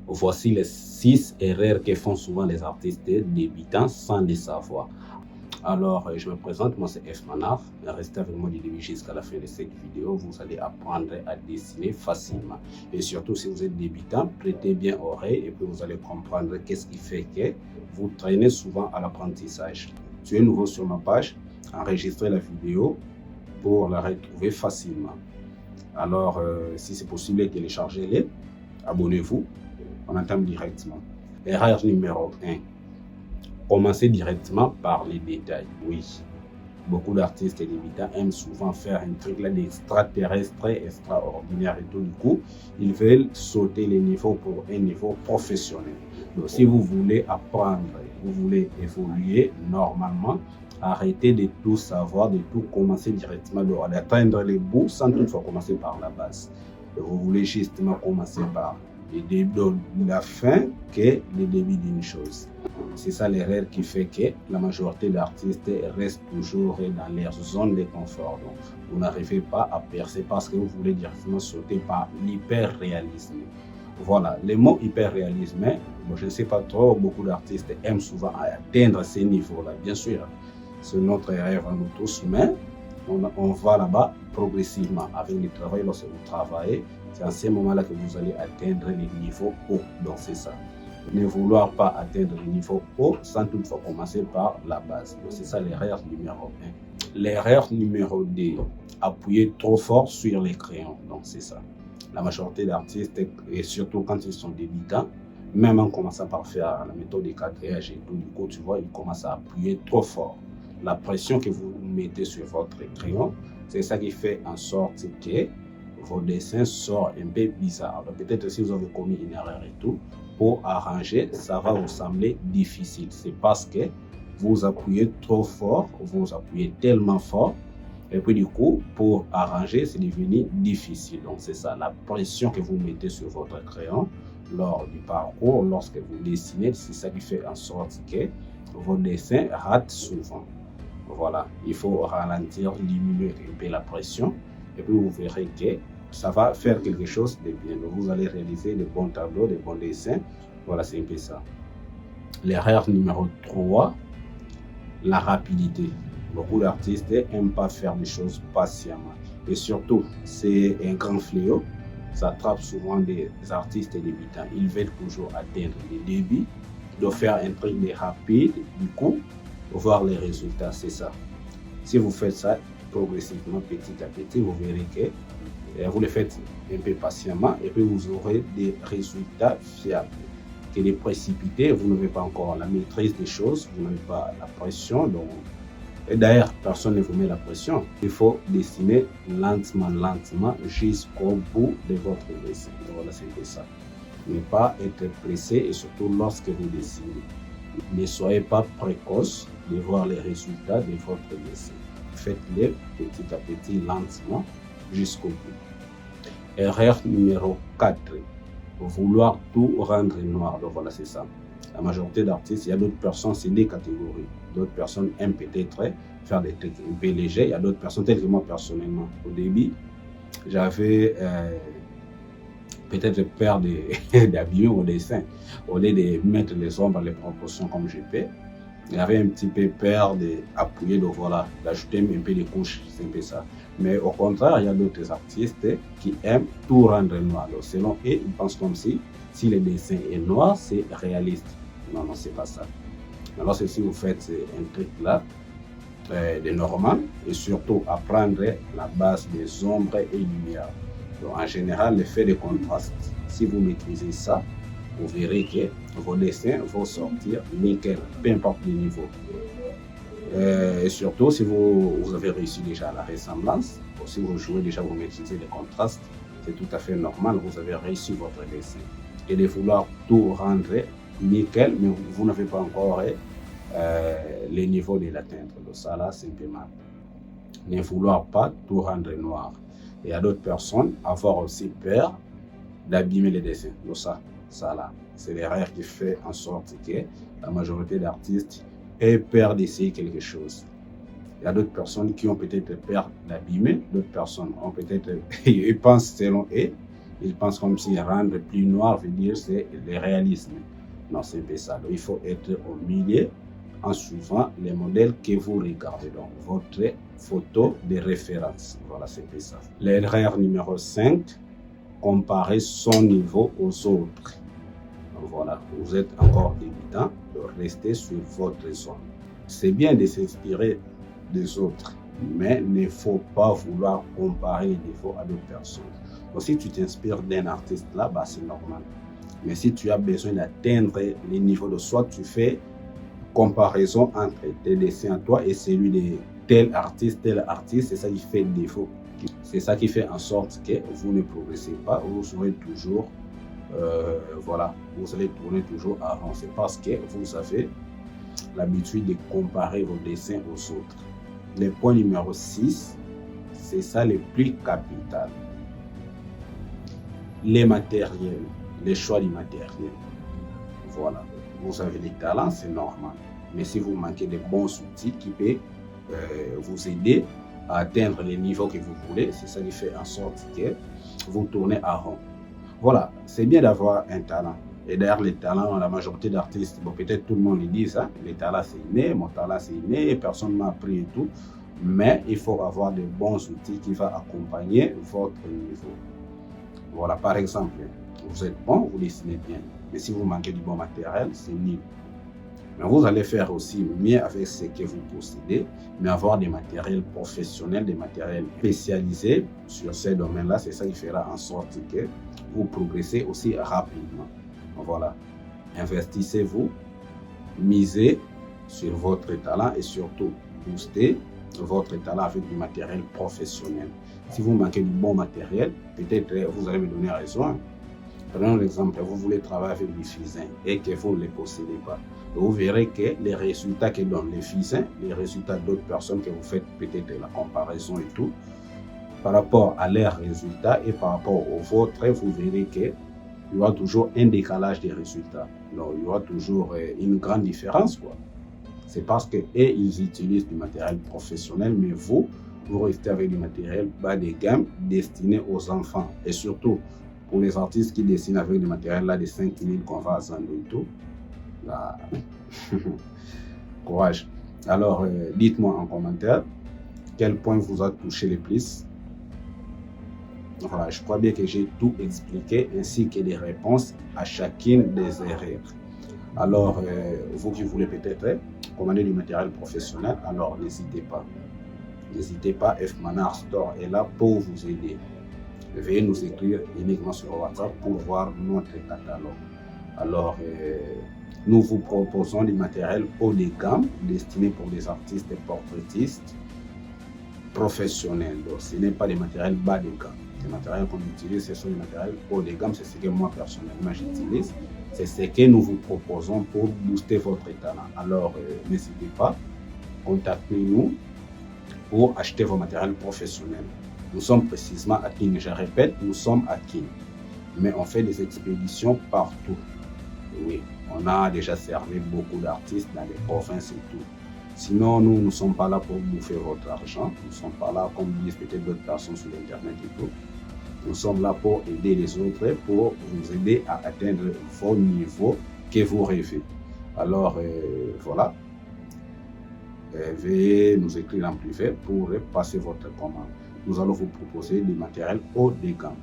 Voici les 6 erreurs que font souvent les artistes débutants sans le savoir. Alors, je me présente, moi c'est F Manaf. Restez avec moi du début jusqu'à la fin de cette vidéo. Vous allez apprendre à dessiner facilement. Et surtout, si vous êtes débutant, prêtez bien oreille et puis vous allez comprendre qu'est-ce qui fait que vous traînez souvent à l'apprentissage. Si tu es nouveau sur ma page, enregistrez la vidéo pour la retrouver facilement. Alors, si c'est possible, téléchargez-les, abonnez-vous, on entame directement. Erreur numéro 1. Commencez directement par les détails. Oui, beaucoup d'artistes et débutants aiment souvent faire un truc là d'extraterrestre, extraordinaire et tout. Du coup, ils veulent sauter les niveaux pour un niveau professionnel. Donc, si vous voulez apprendre, vous voulez évoluer normalement, arrêtez de tout savoir, de tout commencer directement, d'atteindre les bouts sans toutefois commencer par la base. Donc, vous voulez justement commencer par le début de la fin que le début d'une chose. C'est ça l'erreur qui fait que la majorité d'artistes restent toujours dans leur zone de confort. Donc, vous n'arrivez pas à percer parce que vous voulez directement sauter par l'hyper-réalisme. Voilà, le mot hyper-réalisme, je ne sais pas trop, beaucoup d'artistes aiment souvent atteindre ces niveaux-là. Bien sûr, c'est notre rêve à nous tous, mais on va là-bas progressivement avec le travail. Lorsque vous travaillez, c'est à ce moment-là que vous allez atteindre les niveaux hauts. Donc, c'est ça. Ne vouloir pas atteindre le niveau haut sans toutefois commencer par la base. C'est ça l'erreur numéro 1. L'erreur numéro 2, appuyer trop fort sur les crayons. Donc c'est ça. La majorité d'artistes, et surtout quand ils sont débutants, même en commençant par faire la méthode de quadrillage et tout, du coup, tu vois, ils commencent à appuyer trop fort. La pression que vous mettez sur votre crayon, c'est ça qui fait en sorte que vos dessins sortent un peu bizarres. Peut-être si vous avez commis une erreur et tout, pour arranger, ça va vous sembler difficile. C'est parce que vous appuyez trop fort, vous appuyez tellement fort, et puis du coup, pour arranger, c'est devenu difficile. Donc c'est ça, la pression que vous mettez sur votre crayon lors du parcours, lorsque vous dessinez, c'est ça qui fait en sorte que vos dessins ratent souvent. Voilà, il faut ralentir, diminuer un peu la pression, et puis vous verrez que ça va faire quelque chose de bien. Donc, vous allez réaliser de bons tableaux, de bons dessins. Voilà, c'est un peu ça. L'erreur numéro 3, la rapidité. Beaucoup d'artistes n'aiment pas faire les choses patiemment. Et surtout, c'est un grand fléau. Ça attrape souvent des artistes débutants. Ils veulent toujours atteindre les débits, de faire un truc de rapide, du coup, voir les résultats. C'est ça. Si vous faites ça progressivement, petit à petit, vous verrez que vous le faites un peu patiemment et puis vous aurez des résultats fiables. Que les précipités, vous n'avez pas encore la maîtrise des choses, vous n'avez pas la pression. Donc, et d'ailleurs, personne ne vous met la pression. Il faut dessiner lentement jusqu'au bout de votre dessin. Voilà, c'est ça. Ne pas être pressé et surtout lorsque vous dessinez. Ne soyez pas précoce de voir les résultats de votre dessin. Faites-les petit à petit, lentement, jusqu'au bout. Erreur numéro 4, vouloir tout rendre noir. Donc voilà, c'est ça. La majorité d'artistes, il y a d'autres personnes, c'est des catégories. D'autres personnes aiment peut-être faire des trucs un peu légers. Il y a d'autres personnes, telles que moi personnellement. Au début, j'avais peut-être peur d'abîmer mon dessin. Au lieu de mettre les ombres, les proportions comme je peux, j'avais un petit peu peur d'appuyer, d'ajouter un peu de couches, c'est un peu ça. Mais au contraire, il y a d'autres artistes qui aiment tout rendre noir. Donc, selon eux, ils pensent comme si le dessin est noir, c'est réaliste. Non, c'est pas ça. Alors, si vous faites un truc là, de normal, et surtout apprendre la base des ombres et lumières. Donc, en général, l'effet de contraste, si vous maîtrisez ça, vous verrez que vos dessins vont sortir nickel, peu importe le niveau. Et surtout, si vous avez réussi déjà la ressemblance, ou si vous jouez déjà, vous maîtrisez les contrastes, c'est tout à fait normal, vous avez réussi votre dessin. Et de vouloir tout rendre nickel, mais vous n'avez pas encore les niveaux de l'atteindre. Donc ça là, c'est un peu mal. Ne vouloir pas tout rendre noir. Et à d'autres personnes, avoir aussi peur d'abîmer les dessins. Donc ça là, c'est l'erreur qui fait en sorte que la majorité d'artistes aient peur d'essayer quelque chose. Il y a d'autres personnes qui ont peut-être peur d'abîmer, d'autres personnes ont peut-être, ils pensent selon eux Ils pensent comme si rendre plus noir veut dire c'est le réalisme. Non, c'est pas ça. Donc, il faut être au milieu en suivant les modèles que vous regardez. Donc, votre photo de référence. Voilà, c'est pas ça. L'erreur numéro 5, comparer son niveau aux autres. Donc, voilà, vous êtes encore débutant, donc restez sur votre zone. C'est bien de s'inspirer des autres, mais il ne faut pas vouloir comparer les défauts à d'autres personnes. Donc, si tu t'inspires d'un artiste là, bah, c'est normal. Mais si tu as besoin d'atteindre les niveaux de soi, tu fais comparaison entre tes dessins à toi et celui de tel artiste, c'est ça qui fait défaut. C'est ça qui fait en sorte que vous ne progressez pas, vous serez toujours, voilà, vous allez tourner toujours à rond. C'est parce que vous avez l'habitude de comparer vos dessins aux autres. Le point numéro 6, c'est ça le plus capital. Les matériels, les choix du matériel. Voilà, vous avez des talents, c'est normal. Mais si vous manquez de bons outils qui peuvent vous aider à atteindre les niveaux que vous voulez, c'est ça qui fait en sorte que vous tournez à rond. Voilà, c'est bien d'avoir un talent. Et d'ailleurs, les talents, la majorité d'artistes, bon, peut-être tout le monde le dit ça, les talents c'est inné, mon talent c'est inné, personne ne m'a appris et tout. Mais il faut avoir de bons outils qui vont accompagner votre niveau. Voilà, par exemple, vous êtes bon, vous dessinez bien, mais si vous manquez du bon matériel, c'est nul. Mais vous allez faire aussi mieux avec ce que vous possédez, mais avoir des matériels professionnels, des matériels spécialisés sur ces domaines-là, c'est ça qui fera en sorte que vous progressez aussi rapidement. Voilà, investissez-vous, misez sur votre talent et surtout boostez votre talent avec du matériel professionnel. Si vous manquez du bon matériel, peut-être vous allez me donner raison. Prenons l'exemple, vous voulez travailler avec du fusain et que vous ne les possédez pas. Vous verrez que les résultats que donnent les fusains, les résultats d'autres personnes que vous faites peut-être la comparaison et tout, par rapport à leurs résultats et par rapport aux vôtres, vous verrez qu'il y aura toujours un décalage des résultats. Donc, il y aura toujours une grande différence, quoi. C'est parce qu'eux, ils utilisent du matériel professionnel, mais vous restez avec du matériel bas de gamme destiné aux enfants. Et surtout, pour les artistes qui dessinent avec du matériel là de 5 000 qu'on va à Zando et tout, là, courage. Alors, dites-moi en commentaire quel point vous a touché le plus. Voilà, je crois bien que j'ai tout expliqué ainsi que les réponses à chacune des erreurs. Alors, vous qui voulez peut-être commander du matériel professionnel, alors n'hésitez pas. N'hésitez pas, F Manard Store est là pour vous aider. Veuillez nous écrire uniquement sur WhatsApp pour voir notre catalogue. Alors, nous vous proposons du matériel haut de gamme destiné pour les artistes et portraitistes professionnels. Donc, ce n'est pas des matériels bas de gamme. Les matériels qu'on utilise, ce sont des matériels haut de gamme. C'est ce que moi, personnellement, j'utilise. C'est ce que nous vous proposons pour booster votre talent. Alors, n'hésitez pas, contactez-nous pour acheter vos matériels professionnels. Nous sommes précisément à King. Je répète, nous sommes à King. Mais on fait des expéditions partout. Oui, on a déjà servi beaucoup d'artistes dans les provinces et tout. Sinon, nous ne sommes pas là pour bouffer votre argent. Nous ne sommes pas là, comme disent peut-être d'autres personnes sur Internet et tout. Nous sommes là pour aider les autres, pour vous aider à atteindre vos niveaux que vous rêvez. Alors, voilà. Veuillez nous écrire en privé pour passer votre commande. Nous allons vous proposer du matériel haut de gamme.